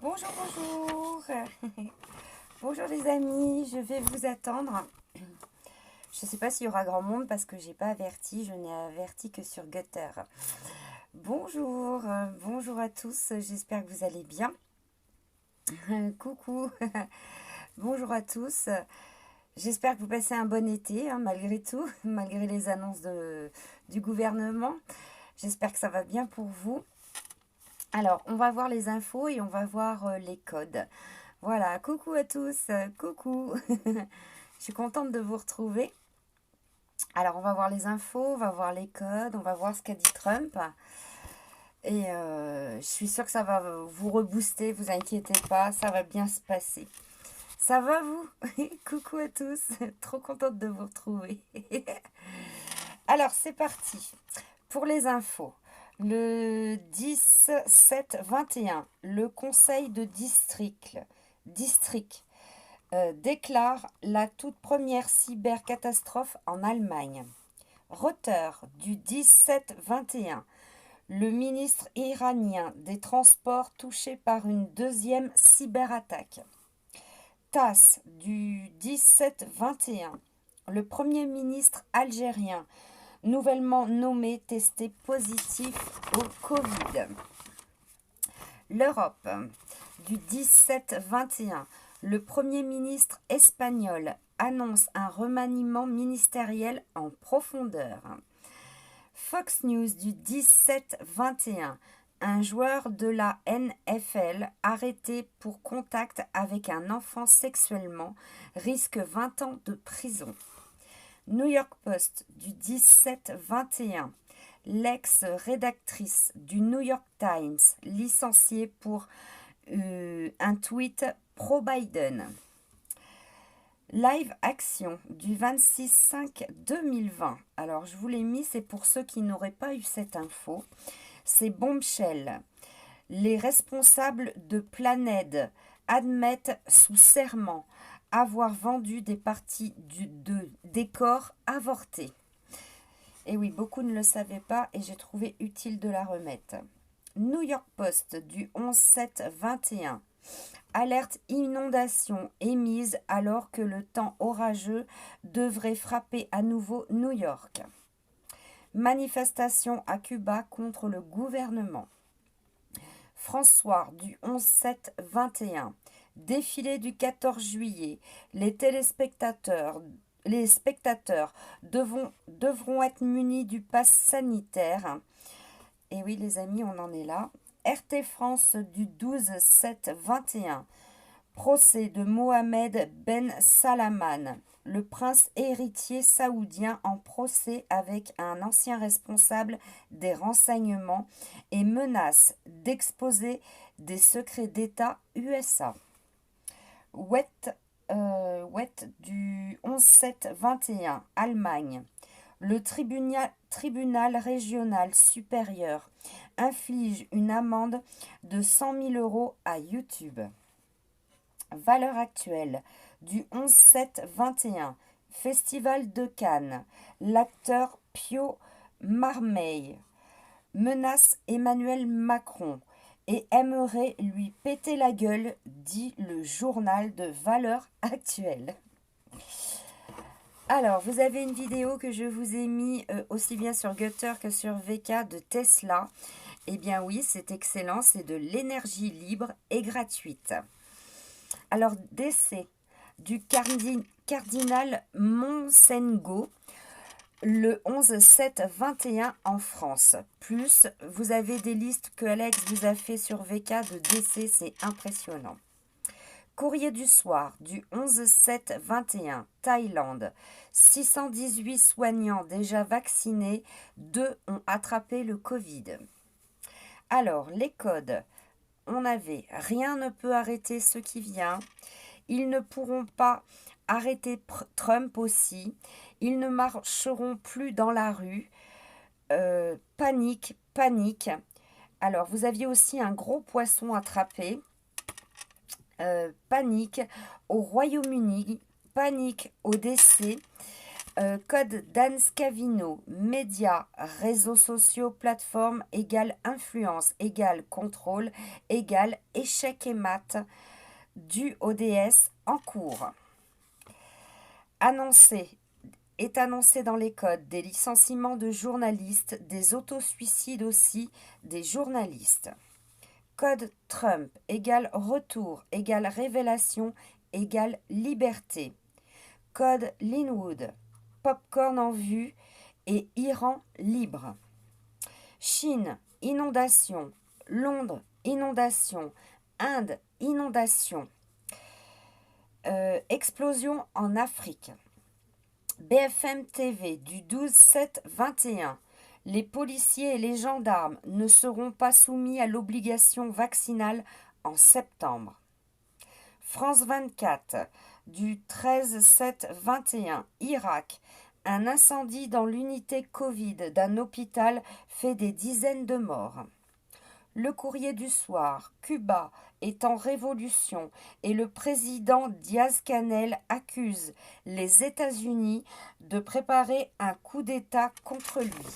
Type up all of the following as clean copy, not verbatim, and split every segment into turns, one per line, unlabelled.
Bonjour, bonjour. Bonjour les amis, je vais vous attendre. Je ne sais pas s'il y aura grand monde parce que j'ai pas averti, je n'ai averti que sur Gutter. Bonjour, bonjour à tous, j'espère que vous allez bien. Coucou, bonjour à tous. J'espère que vous passez un bon été, malgré tout, malgré les annonces du gouvernement. J'espère que ça va bien pour vous. Alors, on va voir les infos et on va voir les codes. Voilà, coucou à tous, coucou. Je suis contente de vous retrouver. Alors, on va voir les infos, on va voir les codes, on va voir ce qu'a dit Trump. Et je suis sûre que ça va vous rebooster, vous inquiétez pas, ça va bien se passer. Ça va vous? Coucou à tous, trop contente de vous retrouver. Alors, c'est parti. Pour les infos, le 10-7-21, le conseil de district déclare la toute première cybercatastrophe en Allemagne. Reuters du 17-21, le ministre iranien des Transports touché par une deuxième cyberattaque. TASS du 17-21, le Premier ministre algérien nouvellement nommé testé positif au Covid. L'Europe du 17-21, le Premier ministre espagnol annonce un remaniement ministériel en profondeur. Fox News du 17-21, un joueur de la NFL arrêté pour contact avec un enfant sexuellement risque 20 ans de prison. New York Post du 17-21, l'ex-rédactrice du New York Times licenciée pour un tweet pro-Biden. Live Action du 26-5-2020. Alors, je vous l'ai mis, c'est pour ceux qui n'auraient pas eu cette info. C'est Bombshell. Les responsables de Planède admettent sous serment avoir vendu des parties de décor avortés. Et oui, beaucoup ne le savaient pas et j'ai trouvé utile de la remettre. New York Post du 11-7-21. Alerte inondation émise alors que le temps orageux devrait frapper à nouveau New York. Manifestation à Cuba contre le gouvernement. François du 11-7-21. Défilé du 14 juillet. Les spectateurs devront être munis du pass sanitaire. Et oui, les amis, on en est là. RT France du 12-7-21. Procès de Mohamed Ben Salman, le prince héritier saoudien en procès avec un ancien responsable des renseignements et menace d'exposer des secrets d'État USA. Wet du 11-7-21, Allemagne. Le tribunal régional supérieur inflige une amende de 100 000 € à YouTube. Valeur actuelle du 11-7-21, Festival de Cannes. L'acteur Pio Marmaille menace Emmanuel Macron et aimerait lui péter la gueule, dit le journal de Valeurs Actuelles. Alors, vous avez une vidéo que je vous ai mis aussi bien sur Gutter que sur VK de Tesla. Eh bien oui, c'est excellent, c'est de l'énergie libre et gratuite. Alors, décès du cardinal Monsengo le 11-7-21 en France. Plus, vous avez des listes que Alex vous a fait sur VK de décès, c'est impressionnant. Courrier du soir du 11-7-21, Thaïlande. 618 soignants déjà vaccinés, 2 ont attrapé le Covid. Alors, les codes. On avait « Rien ne peut arrêter ce qui vient ». Ils ne pourront pas arrêter Trump aussi. Ils ne marcheront plus dans la rue. Panique, panique. Alors, vous aviez aussi un gros poisson attrapé. Panique au Royaume-Uni. Panique au décès. Code d'Anne Scavino, médias, réseaux sociaux, plateformes égale influence, égale contrôle, égale échec et mat du ODS en cours. Est annoncé dans les codes des licenciements de journalistes, des autosuicides aussi des journalistes. Code Trump égale retour, égale révélation, égale liberté. Code Linwood, popcorn en vue et Iran libre. Chine, inondation. Londres, inondation. Inde, inondation. Explosion en Afrique. BFM TV du 12/7/21. Les policiers et les gendarmes ne seront pas soumis à l'obligation vaccinale en septembre. France 24 du 13/7/21. Irak. Un incendie dans l'unité Covid d'un hôpital fait des dizaines de morts. Le Courrier du soir. Cuba est en révolution et le président Diaz-Canel accuse les États-Unis de préparer un coup d'État contre lui.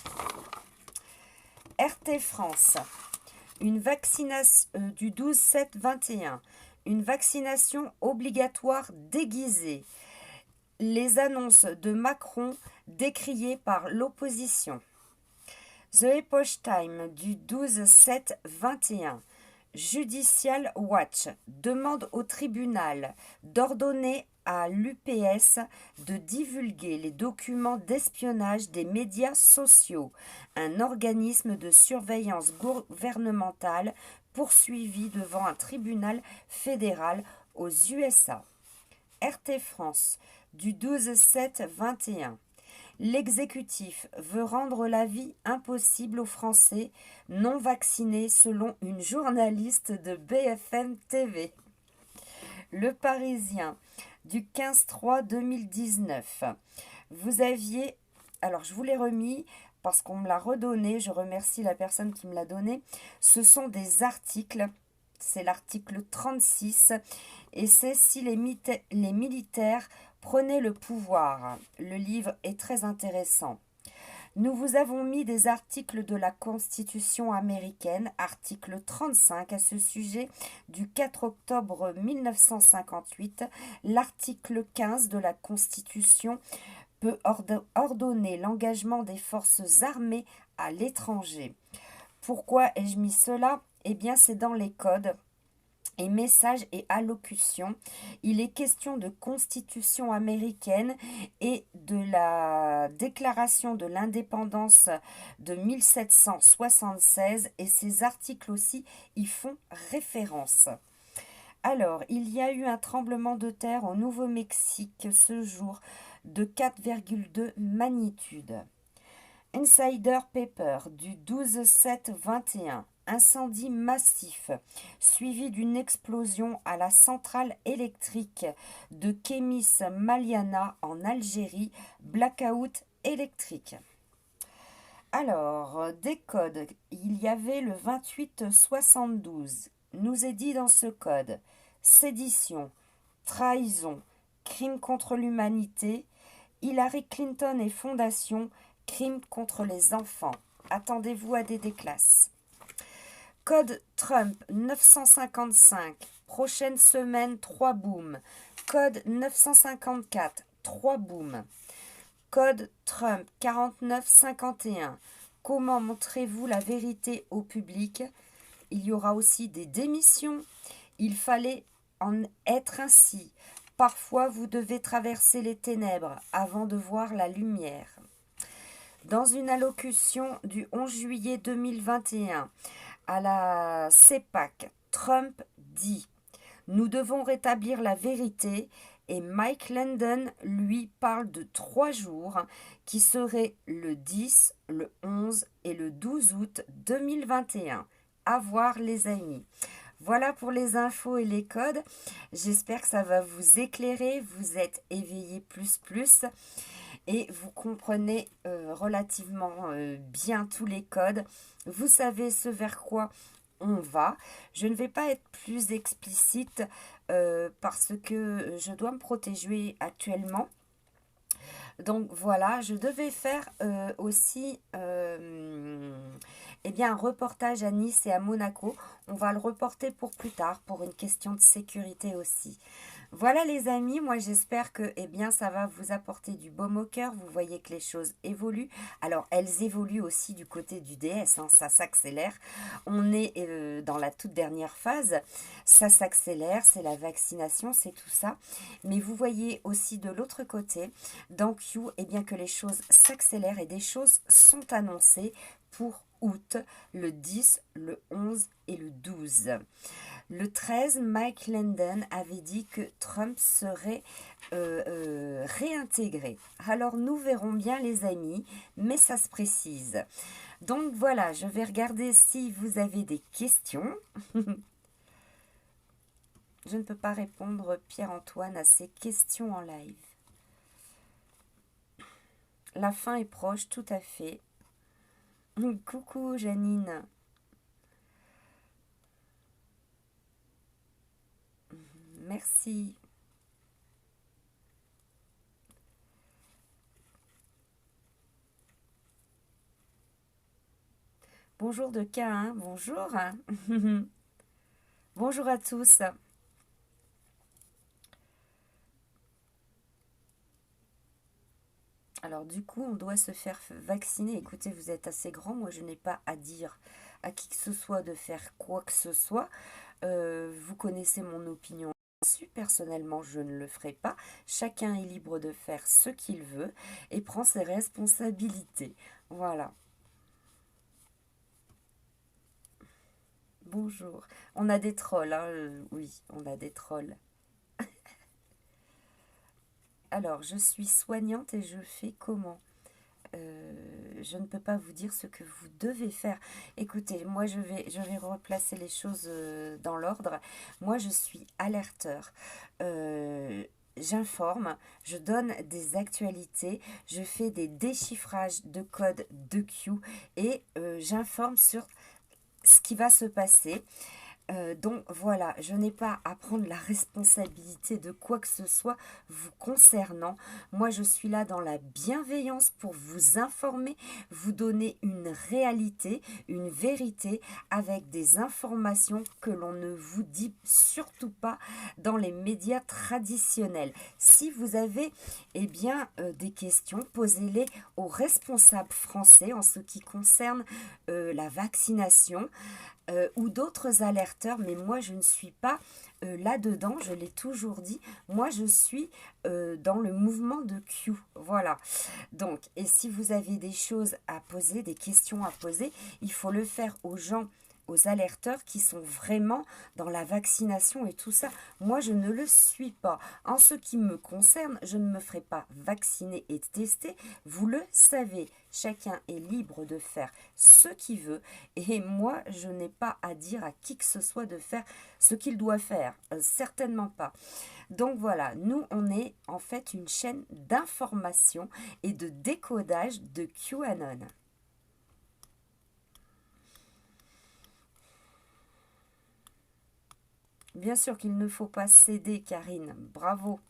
RT France. Une vaccination du 12/7/21. Une vaccination obligatoire déguisée. Les annonces de Macron décriées par l'opposition. The Epoch Time du 12/7/21. Judicial Watch demande au tribunal d'ordonner à l'UPS de divulguer les documents d'espionnage des médias sociaux, un organisme de surveillance gouvernementale poursuivi devant un tribunal fédéral aux USA. RT France du 12/7/21. L'exécutif veut rendre la vie impossible aux Français non vaccinés selon une journaliste de BFM TV. Le Parisien du 15/3/2019. Vous aviez... Alors je vous l'ai remis parce qu'on me l'a redonné, je remercie la personne qui me l'a donné. Ce sont des articles, c'est l'article 36 et c'est si les militaires prenaient le pouvoir. Le livre est très intéressant. Nous vous avons mis des articles de la Constitution américaine, article 35 à ce sujet du 4 octobre 1958. L'article 15 de la Constitution peut ordonner l'engagement des forces armées à l'étranger. Pourquoi ai-je mis cela? Eh bien, c'est dans les codes et messages et allocutions. Il est question de constitution américaine et de la déclaration de l'indépendance de 1776 et ces articles aussi y font référence. Alors, il y a eu un tremblement de terre au Nouveau-Mexique ce jour de 4,2 magnitude. Insider Paper du 12/7/21. Incendie massif, suivi d'une explosion à la centrale électrique de Kemis Maliana en Algérie, blackout électrique. Alors, des codes, il y avait le 28/72, nous est dit dans ce code, sédition, trahison, crime contre l'humanité, Hillary Clinton et Fondation, crime contre les enfants. Attendez-vous à des déclasses. Code Trump 955, prochaine semaine 3 booms. Code 954, 3 booms. Code Trump 4951, comment montrez-vous la vérité au public? Il y aura aussi des démissions. Il fallait en être ainsi. Parfois, vous devez traverser les ténèbres avant de voir la lumière. Dans une allocution du 11 juillet 2021, à la CEPAC, Trump dit « Nous devons rétablir la vérité » et Mike Landon, lui, parle de 3 jours qui seraient le 10, le 11 et le 12 août 2021. À voir les amis. Voilà pour les infos et les codes. J'espère que ça va vous éclairer. Vous êtes éveillés plus et vous comprenez relativement bien tous les codes. Vous savez ce vers quoi on va. Je ne vais pas être plus explicite parce que je dois me protéger actuellement. Donc voilà, je devais faire aussi eh bien, un reportage à Nice et à Monaco. On va le reporter pour plus tard, pour une question de sécurité aussi. Voilà les amis, moi j'espère que eh bien, ça va vous apporter du baume au cœur. Vous voyez que les choses évoluent. Alors elles évoluent aussi du côté du DS, hein, ça s'accélère. On est dans la toute dernière phase, ça s'accélère, c'est la vaccination, c'est tout ça. Mais vous voyez aussi de l'autre côté, dans Q, eh bien, que les choses s'accélèrent et des choses sont annoncées pour août, le 10, le 11 et le 12. Le 13, Mike Lenden avait dit que Trump serait réintégré. Alors nous verrons bien les amis, mais ça se précise. Donc voilà, je vais regarder si vous avez des questions. Je ne peux pas répondre, Pierre-Antoine, à ces questions en live. La fin est proche, tout à fait. Coucou Janine. Merci. Bonjour de K1, bonjour. Bonjour à tous. Alors du coup, on doit se faire vacciner. Écoutez, vous êtes assez grand, moi je n'ai pas à dire à qui que ce soit de faire quoi que ce soit. Vous connaissez mon opinion là-dessus. Personnellement, je ne le ferai pas. Chacun est libre de faire ce qu'il veut et prend ses responsabilités. Voilà. Bonjour. On a des trolls, hein, oui, on a des trolls. Alors, je suis soignante et je fais comment? Je ne peux pas vous dire ce que vous devez faire. Écoutez, moi je vais replacer les choses dans l'ordre. Moi je suis alerteur. J'informe, je donne des actualités, je fais des déchiffrages de codes de Q et j'informe sur ce qui va se passer. Donc voilà, je n'ai pas à prendre la responsabilité de quoi que ce soit vous concernant. Moi, je suis là dans la bienveillance pour vous informer, vous donner une réalité, une vérité avec des informations que l'on ne vous dit surtout pas dans les médias traditionnels. Si vous avez eh bien, des questions, posez-les aux responsables français en ce qui concerne la vaccination ou d'autres alerteurs, mais moi je ne suis pas là-dedans, je l'ai toujours dit, moi je suis dans le mouvement de Q, voilà. Donc, et si vous avez des choses à poser, des questions à poser, il faut le faire aux gens, aux alerteurs qui sont vraiment dans la vaccination et tout ça. Moi, je ne le suis pas. En ce qui me concerne, je ne me ferai pas vacciner et tester. Vous le savez, chacun est libre de faire ce qu'il veut. Et moi, je n'ai pas à dire à qui que ce soit de faire ce qu'il doit faire. Certainement pas. Donc voilà, nous, on est en fait une chaîne d'information et de décodage de QAnon. Bien sûr qu'il ne faut pas céder, Karine. Bravo.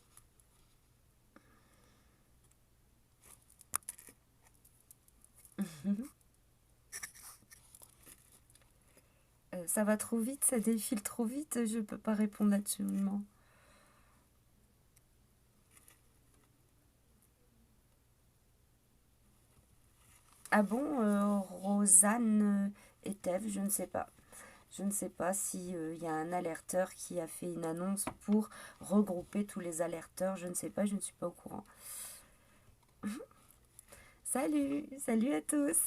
Ça va trop vite, ça défile trop vite, je ne peux pas répondre absolument. Ah bon, Rosanne et Thèves, je ne sais pas. Je ne sais pas s'il y a un alerteur qui a fait une annonce pour regrouper tous les alerteurs. Je ne sais pas, je ne suis pas au courant. Salut, salut à tous.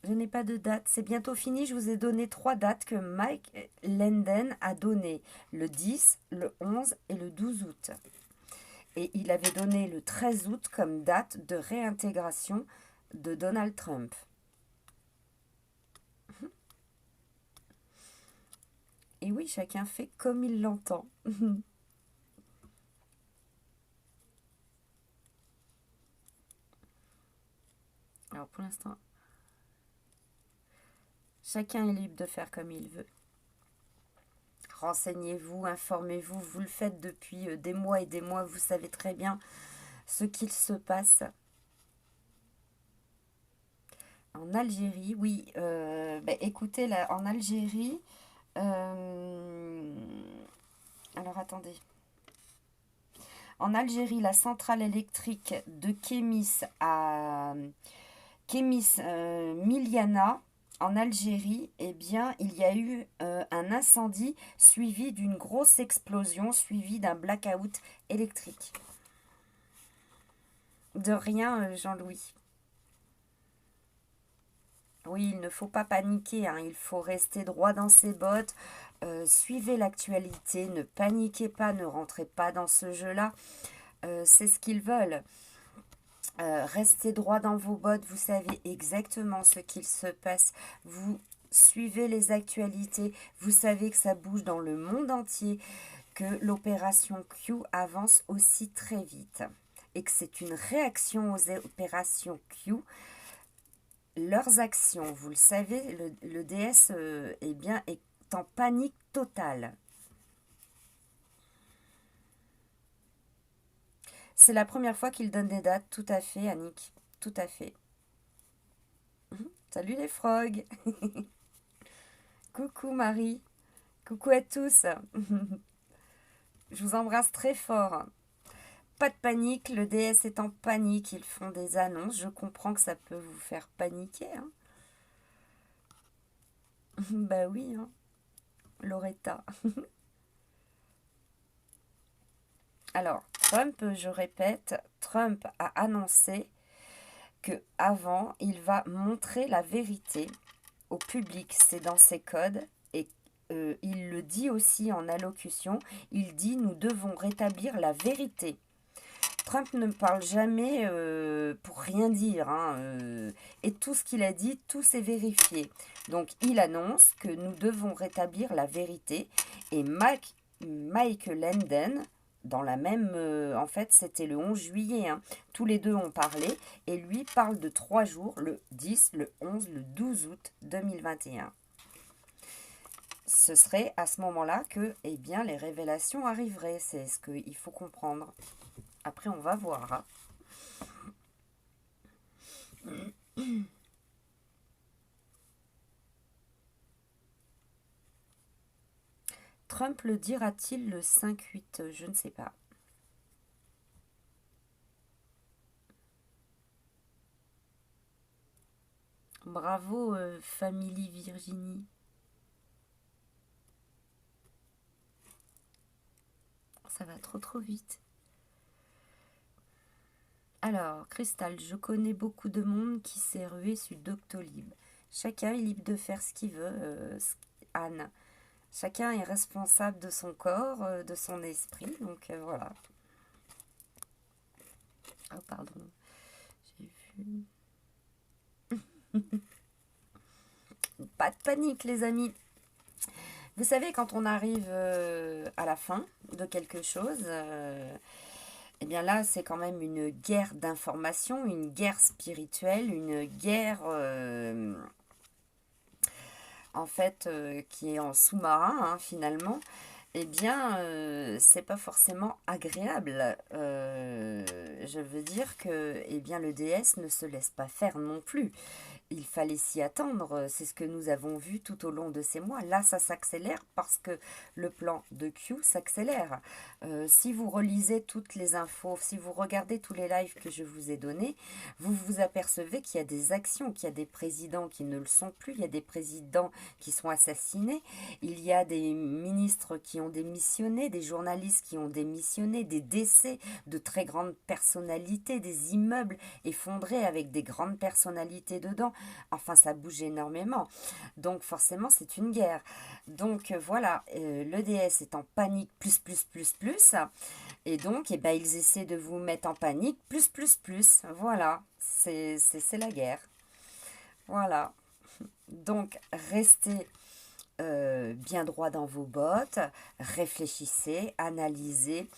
Je n'ai pas de date, c'est bientôt fini. Je vous ai donné 3 dates que Mike Lenden a données. Le 10, le 11 et le 12 août. Et il avait donné le 13 août comme date de réintégration de Donald Trump. Et oui, chacun fait comme il l'entend. Alors pour l'instant, chacun est libre de faire comme il veut. renseignez-vous, informez-vous, vous le faites depuis des mois et des mois, vous savez très bien ce qu'il se passe. En Algérie, oui, écoutez, là, en Algérie, alors attendez. En Algérie, la centrale électrique de Miliana, en Algérie, eh bien, il y a eu un incendie suivi d'une grosse explosion, suivi d'un blackout électrique. De rien, Jean-Louis. Oui, il ne faut pas paniquer, hein, il faut rester droit dans ses bottes, suivez l'actualité, ne paniquez pas, ne rentrez pas dans ce jeu-là, c'est ce qu'ils veulent. Restez droit dans vos bottes, vous savez exactement ce qu'il se passe, vous suivez les actualités, vous savez que ça bouge dans le monde entier, que l'opération Q avance aussi très vite et que c'est une réaction aux opérations Q. Leurs actions, vous le savez, le DS est en panique totale. C'est la première fois qu'il donne des dates, tout à fait, Annick, tout à fait. Salut les frogs. Coucou Marie, coucou à tous. Je vous embrasse très fort. Pas de panique, le DS est en panique, ils font des annonces, je comprends que ça peut vous faire paniquer. Hein. Bah oui, hein. Loretta. Alors, Trump, je répète, Trump a annoncé que avant, il va montrer la vérité au public, c'est dans ses codes, et il le dit aussi en allocution, il dit nous devons rétablir la vérité. Trump ne parle jamais pour rien dire, hein, et tout ce qu'il a dit, tout s'est vérifié. Donc il annonce que nous devons rétablir la vérité, et Mike Lenden, dans la même, en fait c'était le 11 juillet, hein, tous les deux ont parlé, et lui parle de 3 jours, le 10, le 11, le 12 août 2021. Ce serait à ce moment-là que eh bien, les révélations arriveraient, c'est ce qu'il faut comprendre. Après, on va voir. Hein. Trump le dira-t-il le 5-8? Je ne sais pas. Bravo, Family Virginie. Ça va trop vite. Alors, Cristal, je connais beaucoup de monde qui s'est rué sur Doctolib. Chacun est libre de faire ce qu'il veut, Anne. Chacun est responsable de son corps, de son esprit, donc voilà. Oh, pardon. J'ai vu. Pas de panique, les amis. Vous savez, quand on arrive à la fin de quelque chose, eh bien là, c'est quand même une guerre d'information, une guerre spirituelle, une guerre, en fait, qui est en sous-marin, hein, finalement. Eh bien, c'est pas forcément agréable. Je veux dire que, eh bien, le DS ne se laisse pas faire non plus. Il fallait s'y attendre, c'est ce que nous avons vu tout au long de ces mois. Là, ça s'accélère parce que le plan de Q s'accélère. Si vous relisez toutes les infos, si vous regardez tous les lives que je vous ai donnés, vous vous apercevez qu'il y a des actions, qu'il y a des présidents qui ne le sont plus, il y a des présidents qui sont assassinés, il y a des ministres qui ont démissionné, des journalistes qui ont démissionné, des décès de très grandes personnalités, des immeubles effondrés avec des grandes personnalités dedans. Enfin, ça bouge énormément. Donc, forcément, c'est une guerre. Donc, voilà, l'EDS est en panique plus. Et donc, eh ben, ils essaient de vous mettre en panique plus. Voilà, c'est la guerre. Voilà. Donc, restez bien droit dans vos bottes, réfléchissez, analysez,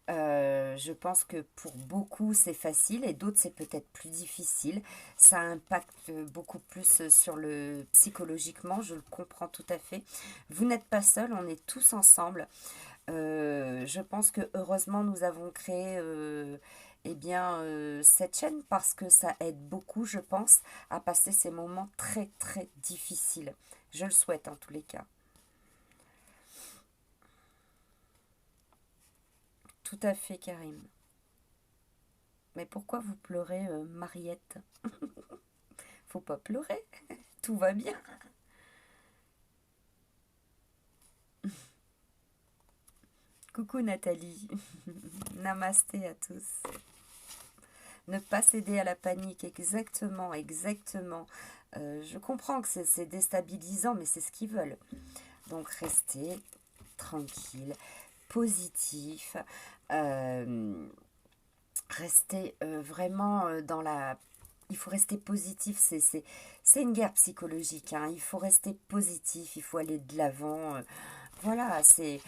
Je pense que pour beaucoup c'est facile et d'autres c'est peut-être plus difficile. Ça impacte beaucoup plus sur le psychologiquement, je le comprends tout à fait. Vous n'êtes pas seul, on est tous ensemble. Je pense que heureusement nous avons créé eh bien, cette chaîne parce que ça aide beaucoup, je pense, à passer ces moments très très difficiles. Je le souhaite en tous les cas. Tout à fait, Karim. Mais pourquoi vous pleurez, Mariette? Faut pas pleurer, tout va bien. Coucou Nathalie, namasté à tous. Ne pas céder à la panique, exactement, exactement. Je comprends que c'est déstabilisant, mais c'est ce qu'ils veulent. Donc restez tranquille, positif, euh, restez vraiment dans la... Il faut rester positif, c'est une guerre psychologique, hein. Il faut rester positif, il faut aller de l'avant. Voilà, c'est...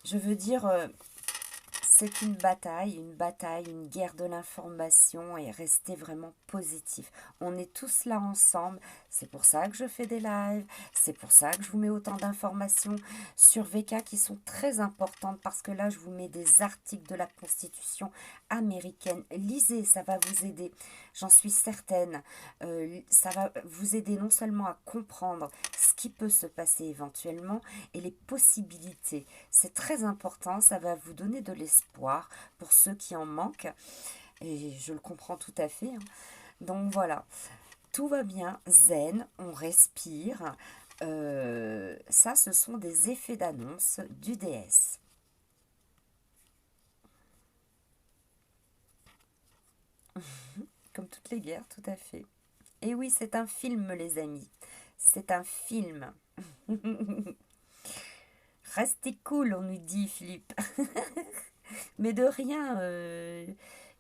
Je veux dire, c'est une bataille, une guerre de l'information et rester vraiment positif. On est tous là ensemble, c'est pour ça que je fais des lives, c'est pour ça que je vous mets autant d'informations sur VK qui sont très importantes parce que là je vous mets des articles de la Constitution américaine. Lisez, ça va vous aider, j'en suis certaine. Ça va vous aider non seulement à comprendre ce qui peut se passer éventuellement et les possibilités. C'est très important, ça va vous donner de l'espoir pour ceux qui en manquent. Et je le comprends tout à fait, hein. Donc voilà, tout va bien, zen, on respire. Ça, ce sont des effets d'annonce du DS. Comme toutes les guerres, tout à fait. Et oui, c'est un film, les amis. C'est un film. Restez cool, on nous dit, Philippe. Mais de rien,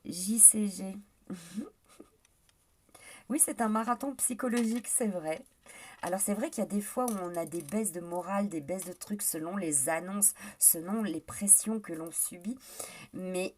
JCG. Oui, c'est un marathon psychologique, c'est vrai. Alors c'est vrai qu'il y a des fois où on a des baisses de morale, des baisses de trucs selon les annonces, selon les pressions que l'on subit. Mais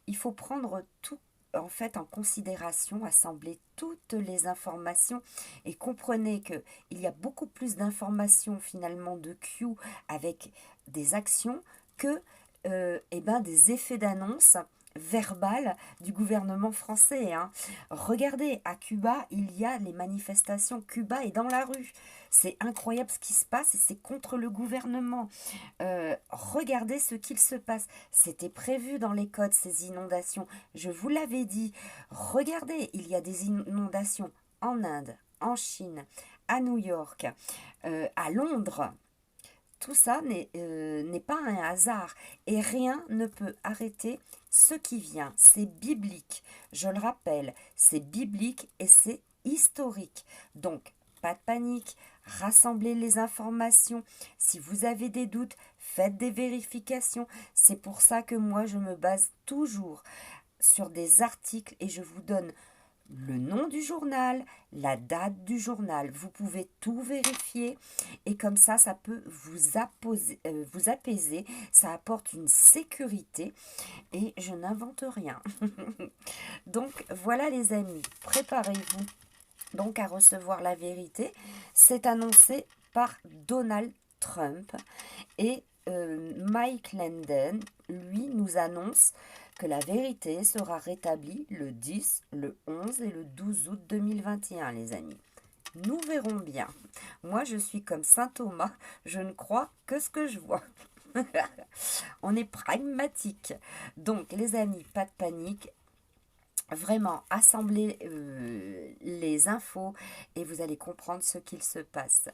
il faut prendre tout en fait en considération, assembler toutes les informations et comprenez que il y a beaucoup plus d'informations finalement de Q avec des actions que eh ben, des effets d'annonce verbales du gouvernement français, hein. Regardez, à Cuba, il y a les manifestations. Cuba est dans la rue. C'est incroyable ce qui se passe et c'est contre le gouvernement. Regardez ce qu'il se passe. C'était prévu dans les codes, ces inondations. Je vous l'avais dit. Regardez, il y a des inondations en Inde, en Chine, à New York, à Londres. Tout ça n'est pas un hasard et rien ne peut arrêter ce qui vient. C'est biblique. Je le rappelle, c'est biblique et c'est historique. Donc, pas de panique, rassemblez les informations. Si vous avez des doutes, faites des vérifications. C'est pour ça que moi, je me base toujours sur des articles et je vous donne le nom du journal, la date du journal. Vous pouvez tout vérifier et comme ça peut vous apaiser. Ça apporte une sécurité et je n'invente rien. Donc voilà les amis, préparez-vous donc à recevoir la vérité. C'est annoncé par Donald Trump et Mike Lenden, lui, nous annonce que la vérité sera rétablie le 10, le 11 et le 12 août 2021, les amis. Nous verrons bien. Moi, je suis comme saint Thomas, je ne crois que ce que je vois. On est pragmatique. Donc, les amis, pas de panique. Vraiment, assemblez les infos et vous allez comprendre ce qu'il se passe.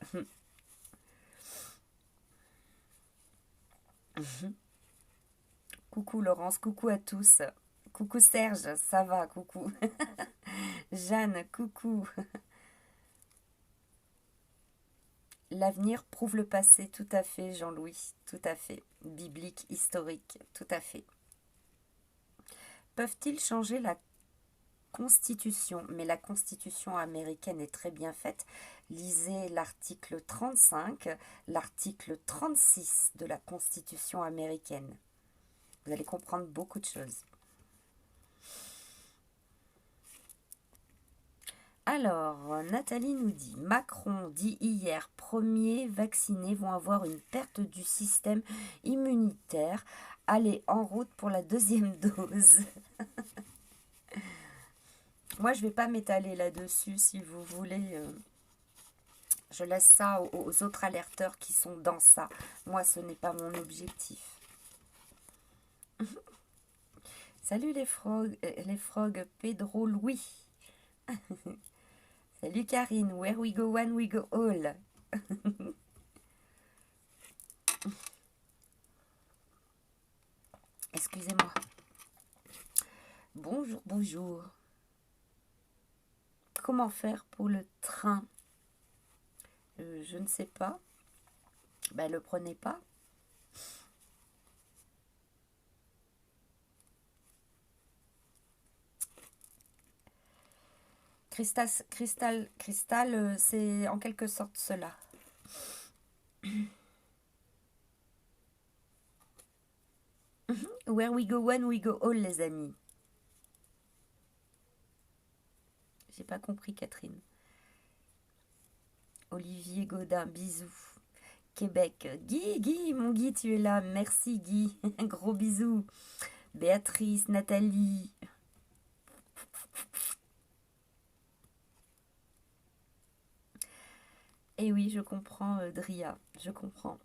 Coucou Laurence, coucou à tous. Coucou Serge, ça va, coucou. Jeanne, coucou. L'avenir prouve le passé, tout à fait, Jean-Louis, tout à fait. Biblique, historique, tout à fait. Peuvent-ils changer la Constitution? Mais la Constitution américaine est très bien faite. Lisez l'article 35, l'article 36 de la Constitution américaine. Vous allez comprendre beaucoup de choses. Alors, Nathalie nous dit, Macron dit hier, premiers vaccinés vont avoir une perte du système immunitaire. Allez, en route pour la deuxième dose. Moi, je ne vais pas m'étaler là-dessus, si vous voulez. Je laisse ça aux autres alerteurs qui sont dans ça. Moi, ce n'est pas mon objectif. Salut les frogs, Pedro Louis. Salut Karine, where we go one, we go all. Excusez-moi. Bonjour, bonjour. Comment faire pour le train? Je ne sais pas. Ben, le prenez pas. Cristal, c'est en quelque sorte cela. Where we go one, we go all, les amis. J'ai pas compris, Catherine. Olivier Godin, bisous. Québec, Guy, mon Guy, tu es là. Merci, Guy. Un gros bisou. Béatrice, Nathalie. Et oui, je comprends, Dria, je comprends.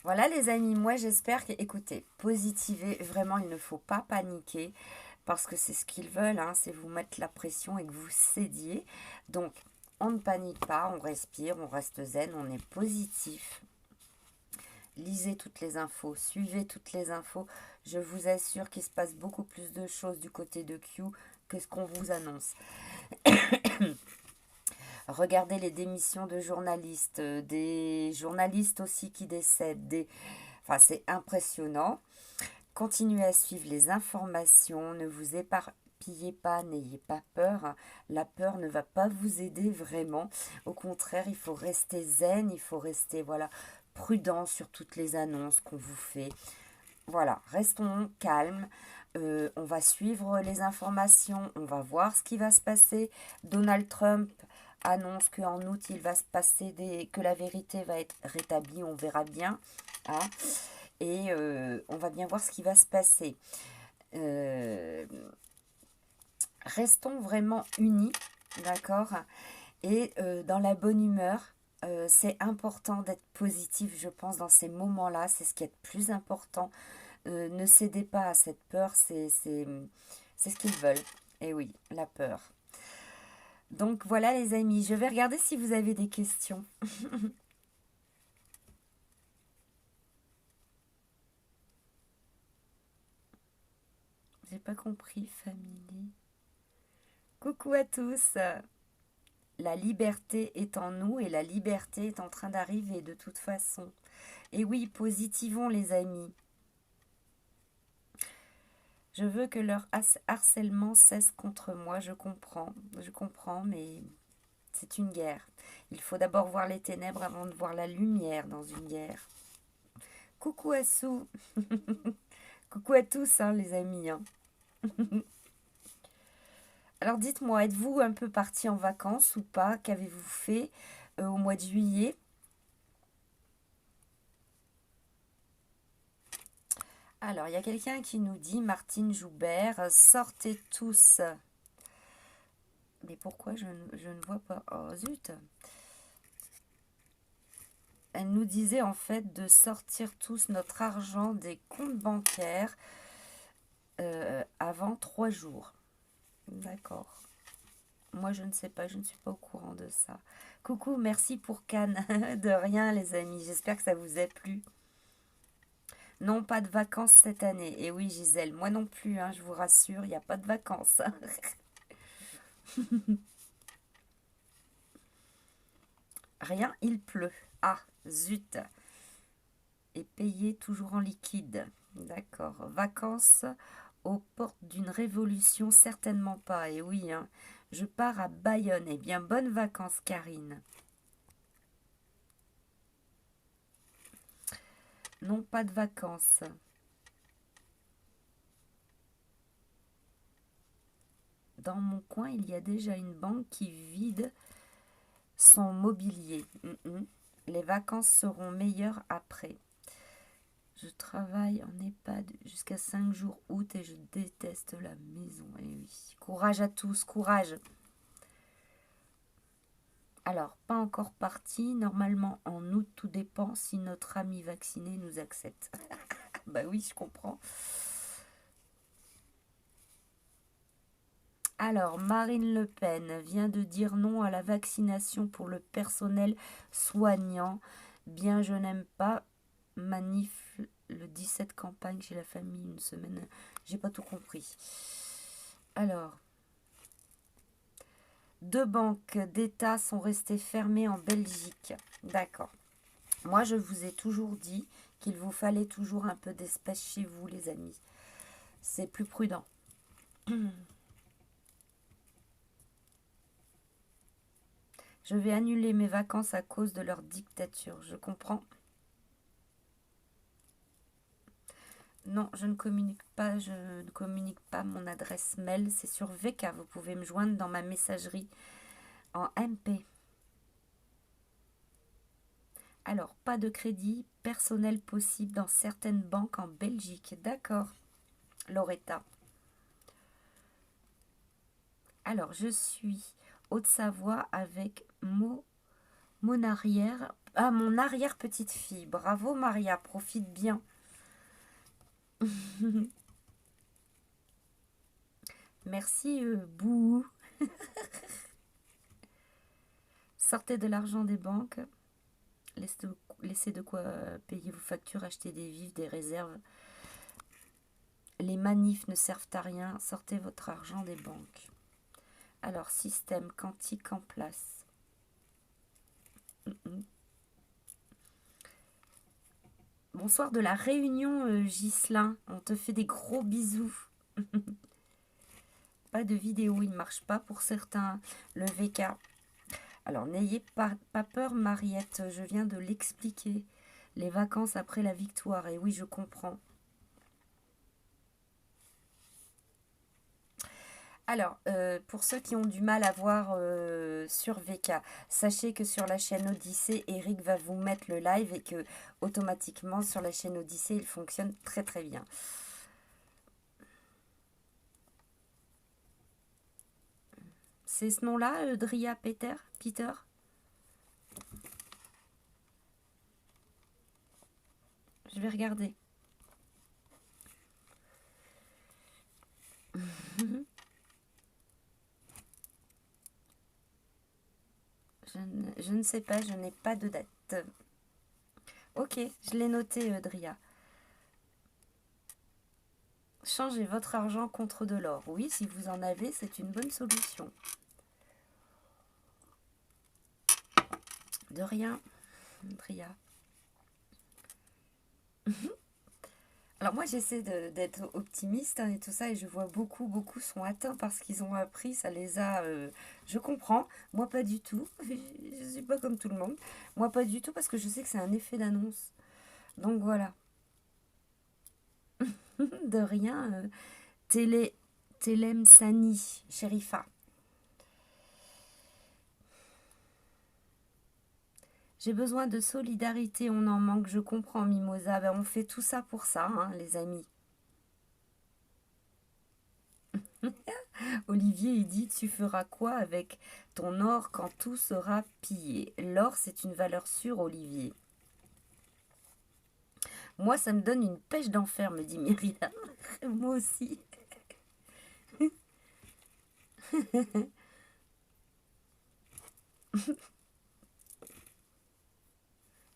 Voilà les amis, moi j'espère que, écoutez, positivez, vraiment il ne faut pas paniquer, parce que c'est ce qu'ils veulent, hein, c'est vous mettre la pression et que vous cédiez. Donc, on ne panique pas, on respire, on reste zen, on est positif. Lisez toutes les infos, suivez toutes les infos. Je vous assure qu'il se passe beaucoup plus de choses du côté de Q que ce qu'on vous annonce. Regardez les démissions de journalistes, des journalistes aussi qui décèdent. Enfin, c'est impressionnant. Continuez à suivre les informations, ne vous éparpillez pas, n'ayez pas peur. La peur ne va pas vous aider vraiment. Au contraire, il faut rester zen, il faut rester prudent sur toutes les annonces qu'on vous fait. Voilà, restons calmes. On va suivre les informations, on va voir ce qui va se passer. Donald Trump annonce qu'en août, il va se passer que la vérité va être rétablie, on verra bien. Hein, et on va bien voir ce qui va se passer. Restons vraiment unis, d'accord? Et dans la bonne humeur. C'est important d'être positif, je pense, dans ces moments-là. C'est ce qui est le plus important. Ne cédez pas à cette peur, c'est ce qu'ils veulent. Et oui, la peur. Donc voilà les amis, je vais regarder si vous avez des questions. J'ai pas compris, famille. Coucou à tous. La liberté est en nous et la liberté est en train d'arriver de toute façon. Et oui, positivons les amis. Je veux que leur harcèlement cesse contre moi, je comprends, mais c'est une guerre. Il faut d'abord voir les ténèbres avant de voir la lumière dans une guerre. Coucou à Sou. Coucou à tous, hein, les amis. Hein. Alors dites-moi, êtes-vous un peu partis en vacances ou pas? Qu'avez-vous fait au mois de juillet? Alors, il y a quelqu'un qui nous dit, Martine Joubert, sortez tous. Mais pourquoi je ne vois pas? Oh zut! Elle nous disait en fait de sortir tous notre argent des comptes bancaires avant 3 jours. D'accord. Moi, je ne sais pas, je ne suis pas au courant de ça. Coucou, merci pour Cannes. De rien, les amis. J'espère que ça vous a plu. Non, pas de vacances cette année. Et oui, Gisèle, moi non plus, hein, je vous rassure, il n'y a pas de vacances. Rien, il pleut. Ah, zut. Et payé toujours en liquide. D'accord. Vacances aux portes d'une révolution, certainement pas. Et oui, hein, je pars à Bayonne. Eh bien, bonnes vacances, Karine. Non, pas de vacances. dans mon coin, il y a déjà une banque qui vide son mobilier. Les vacances seront meilleures après. Je travaille en EHPAD jusqu'à 5 jours août et je déteste la maison. Et oui, courage à tous, courage. Alors, pas encore parti. Normalement, en août, tout dépend si notre ami vacciné nous accepte. Bah oui, je comprends. Alors, Marine Le Pen vient de dire non à la vaccination pour le personnel soignant. Bien, je n'aime pas. Manif le 17 campagne chez la famille, une semaine. J'ai pas tout compris. Alors, 2 banques d'État sont restées fermées en Belgique. D'accord. Moi, je vous ai toujours dit qu'il vous fallait toujours un peu d'espace chez vous, les amis. C'est plus prudent. Je vais annuler mes vacances à cause de leur dictature. Je comprends. Non, je ne communique pas. Je ne communique pas mon adresse mail. C'est sur VK. Vous pouvez me joindre dans ma messagerie en MP. Alors, pas de crédit personnel possible dans certaines banques en Belgique. D'accord, Loretta. Alors, je suis Haute-Savoie avec mon arrière... Ah, mon arrière-petite-fille. Bravo, Maria. Profite bien. Merci, Bouh. Sortez de l'argent des banques. Laissez de quoi payer vos factures, acheter des vivres, des réserves. Les manifs ne servent à rien. Sortez votre argent des banques. Alors, système quantique en place. Bonsoir de la Réunion, Ghislain. On te fait des gros bisous. Pas de vidéo, il ne marche pas pour certains. Le VK. Alors, n'ayez pas peur, Mariette. Je viens de l'expliquer. Les vacances après la victoire. Et oui, je comprends. Alors, pour ceux qui ont du mal à voir sur VK, sachez que sur la chaîne Odyssée, Eric va vous mettre le live et que automatiquement sur la chaîne Odyssée, il fonctionne très très bien. C'est ce nom-là, Dria Peter? Je vais regarder. Je ne sais pas, je n'ai pas de date. Ok, je l'ai noté, Dria. Changez votre argent contre de l'or. Oui, si vous en avez, c'est une bonne solution. De rien, Dria. Alors moi, j'essaie d'être optimiste et tout ça, et je vois beaucoup sont atteints parce qu'ils ont appris, ça les a... je comprends, moi pas du tout, je suis pas comme tout le monde. Moi pas du tout parce que je sais que c'est un effet d'annonce. Donc voilà. De rien, Telem Sani, Sherifa. J'ai besoin de solidarité, on en manque, je comprends, Mimosa. Ben, on fait tout ça pour ça, hein, les amis. Olivier, il dit, tu feras quoi avec ton or quand tout sera pillé? L'or, c'est une valeur sûre, Olivier. Moi, ça me donne une pêche d'enfer, me dit Myriam. Moi aussi.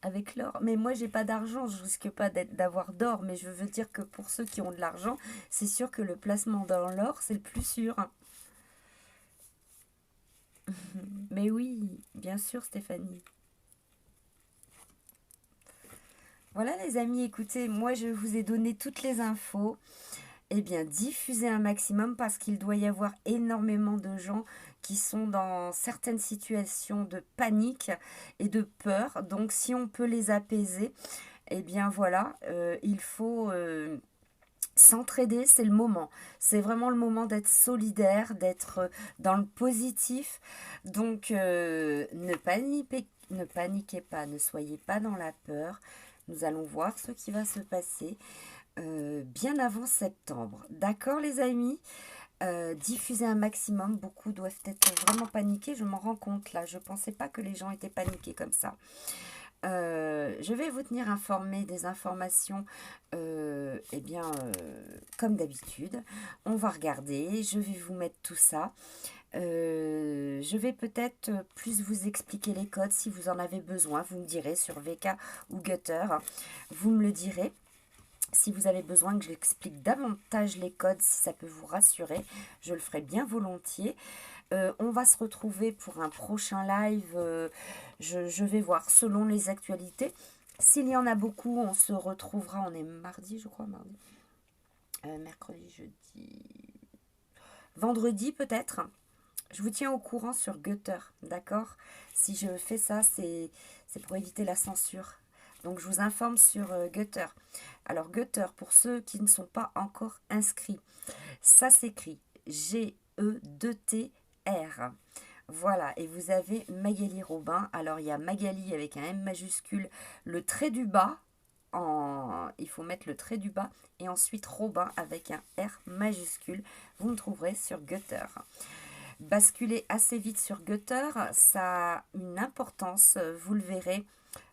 Avec l'or. Mais moi, j'ai pas d'argent, je risque pas d'avoir d'or. Mais je veux dire que pour ceux qui ont de l'argent, c'est sûr que le placement dans l'or, c'est le plus sûr. Mais oui, bien sûr, Stéphanie. Voilà les amis, écoutez, moi je vous ai donné toutes les infos. Eh bien, diffusez un maximum parce qu'il doit y avoir énormément de gens qui sont dans certaines situations de panique et de peur. Donc, si on peut les apaiser, eh bien voilà, il faut S'entraider, c'est le moment. C'est vraiment le moment d'être solidaire, d'être dans le positif. Donc, ne paniquez pas, ne soyez pas dans la peur. Nous allons voir ce qui va se passer bien avant septembre. D'accord, les amis? Diffuser un maximum. Beaucoup doivent être vraiment paniqués. Je m'en rends compte là. Je ne pensais pas que les gens étaient paniqués comme ça. Je vais vous tenir informé des informations, comme d'habitude. On va regarder, je vais vous mettre tout ça. Je vais peut-être plus vous expliquer les codes si vous en avez besoin. Vous me direz sur VK ou Gutter. Vous me le direz. Si vous avez besoin que j'explique davantage les codes, si ça peut vous rassurer, je le ferai bien volontiers. On va se retrouver pour un prochain live. Je vais voir selon les actualités. S'il y en a beaucoup, on se retrouvera. On est mardi, je crois, mardi. Mercredi, jeudi. Vendredi, peut-être. Je vous tiens au courant sur Gutter, d'accord? Si je fais ça, c'est pour éviter la censure. Donc, je vous informe sur Gutter. Alors, Gutter, pour ceux qui ne sont pas encore inscrits, ça s'écrit G-E-2-T-R. Voilà, et vous avez Magali Robin. Alors, il y a Magali avec un M majuscule, le trait du bas, il faut mettre le trait du bas, et ensuite Robin avec un R majuscule. Vous me trouverez sur Gutter. Basculer assez vite sur Gutter, ça a une importance, vous le verrez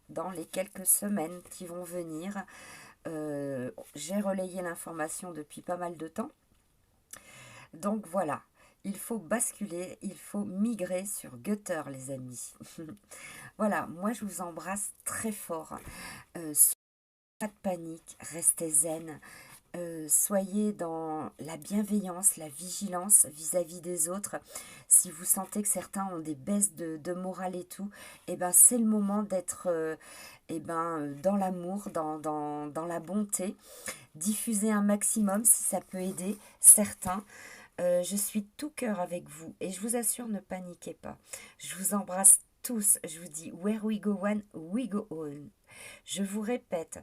dans les quelques semaines qui vont venir. J'ai relayé l'information depuis pas mal de temps. Donc voilà, il faut basculer, il faut migrer sur Gutter, les amis. Voilà, moi je vous embrasse très fort. Pas de panique, restez zen. Soyez dans la bienveillance, la vigilance vis-à-vis des autres. Si vous sentez que certains ont des baisses de morale et tout, eh ben, c'est le moment d'être dans l'amour, dans la bonté. Diffusez un maximum si ça peut aider certains. Je suis tout cœur avec vous et je vous assure, ne paniquez pas. Je vous embrasse tous. Je vous dis, where we go one, we go all. Je vous répète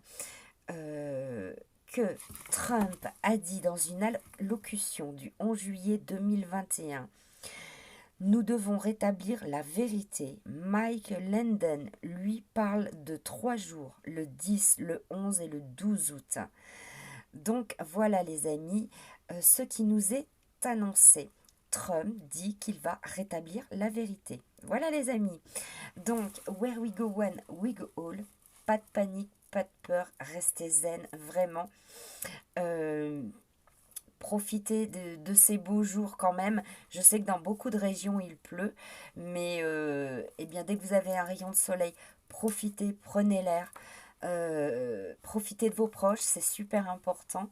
que Trump a dit dans une allocution du 11 juillet 2021, nous devons rétablir la vérité. Mike Lenden, lui, parle de 3 jours, le 10, le 11 et le 12 août. Donc voilà les amis, ce qui nous est annoncé. Trump dit qu'il va rétablir la vérité. Voilà les amis. Donc, where we go one, we go all. Pas de panique, pas de peur, restez zen, vraiment. Profitez de ces beaux jours quand même. Je sais que dans beaucoup de régions, il pleut. Mais dès que vous avez un rayon de soleil, profitez, prenez l'air. Profitez de vos proches, c'est super important.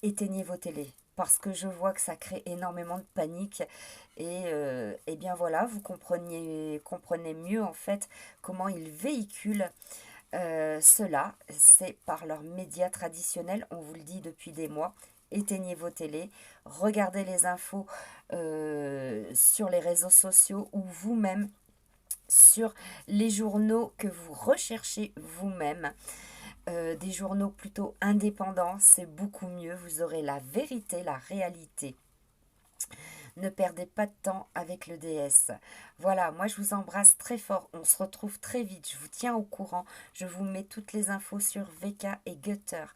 Éteignez vos télés. Parce que je vois que ça crée énormément de panique. Et bien voilà, vous comprenez mieux en fait comment ils véhiculent cela. C'est par leurs médias traditionnels, on vous le dit depuis des mois. Éteignez vos télés, regardez les infos sur les réseaux sociaux ou vous-même sur les journaux que vous recherchez vous-même. Des journaux plutôt indépendants, c'est beaucoup mieux. Vous aurez la vérité, la réalité. Ne perdez pas de temps avec le DS. Voilà, moi je vous embrasse très fort. On se retrouve très vite. Je vous tiens au courant. Je vous mets toutes les infos sur VK et Gutter.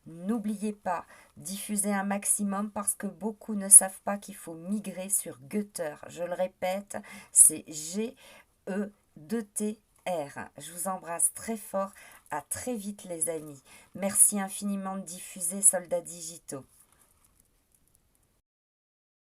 N'oubliez pas, diffusez un maximum parce que beaucoup ne savent pas qu'il faut migrer sur Gutter. Je le répète, c'est G-E-2-T-R. Je vous embrasse très fort. À très vite les amis. Merci infiniment de diffuser Soldats Digitaux.